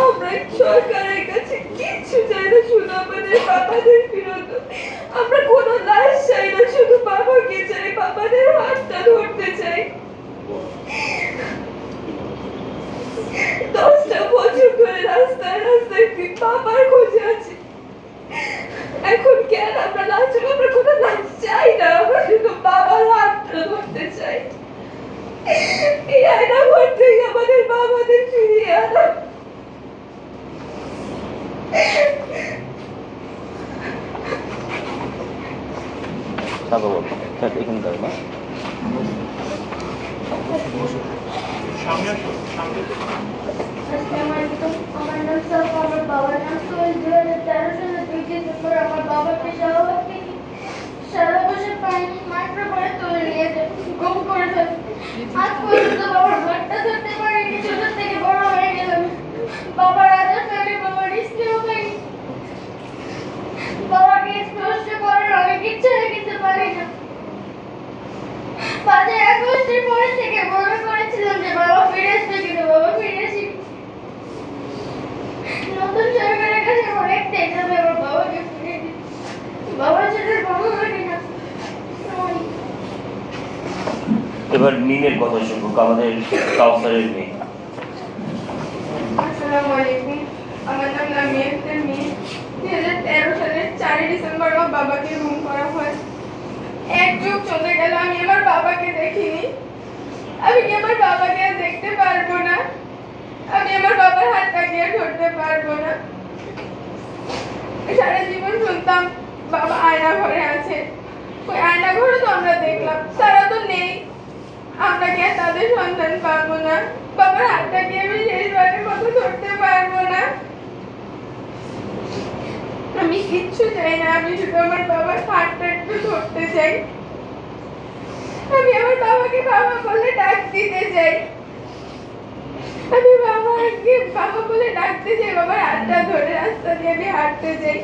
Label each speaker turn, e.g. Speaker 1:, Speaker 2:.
Speaker 1: আমরা সরকারের কাছে কিচ্ছু চাই না, শুধু আমাদের বাবাদের ফিরত। আমরা কোনো লাশ চাই না, শুধু বাবাকে চাই, বাবাদের হাতটা ধরতে চাই। 10টা বছর ধরে রাস্তায় রাস্তায় বাবার খোঁজে আছি। এখন কেন আমরা লাশ, আমরা কোনো লাশ চাই না, আমরা শুধু বাবার হাতটা ধরতে চাই। এই আয়না ঘর থেকে আমাদের বাবাদের ফিরিয়ে আনা।
Speaker 2: এখানকার না
Speaker 3: আমার নাম সাফ, আমার বাবার নাম সোহেল। 2013 সালে 2 ডিসেম্বর আমার বাবাকে শাহবাগ থেকে সারা বছর পানি মাত্র করে তুলে নিয়ে যায়, গুম করে ফেলে। আজ পর্যন্ত বাবার হাতটা ধরতে পারিনি, ছোট থেকে বড় হয়ে গেলাম। বাবার আদর পাইনি, বাবার স্নেহ পাইনি, বাবাকে স্পর্শ করার অনেক ইচ্ছা রেখেতে পারি না। 5 আগস্টের পরে থেকে মনে করেছিলাম যে বাবা ফিরে আসবে, কিন্তু বাবা ফিরে আসেনি। নতুন সরকারের কাছে অনেক চাইলাম আমার বাবাকে ফিরে দিতে। বাবা ছেড়ে বাবা লাগে না।
Speaker 2: এবার মিমের কথা শুনবো, আমাদের কাউসারের মেয়ে।
Speaker 1: আসসালামু আলাইকুম, আমার নাম লামিয়া আক্তার মিম। 2013 সালের 4 ডিসেম্বর আমার বাবাকে গুম করা হয়। এক যুগ চলে গেল, আমি আমার বাবাকে দেখিনি। আমি কি আমার বাবাকে আর দেখতে পারবো না? আমি আমার বাবার হাতটাকে আর ধরতে পারবো না। সারা জীবন শুনতাম বাবা আয়না ঘরে আছে, ওই আয়না ঘরে তো আমরা দেখলাম তারা তো নেই। আমরা কি আর তাদের সন্ধান পাবো না? বাবার হাতটাকে আমি শেষবারের মতো ধরতে পারবো না। আমি কিচ্ছু চাই না, আমি শুধু আমার বাবার হাতটা একটু ধরতে চাই। আমি আমার বাবাকে বাবা বলে ডাক দিতে চাই। আমি বাবাকে বাবা বলে ডাকতে চাই, বাবার হাতটা ধরে রাস্তা দিয়ে আমি হাঁটতে চাই।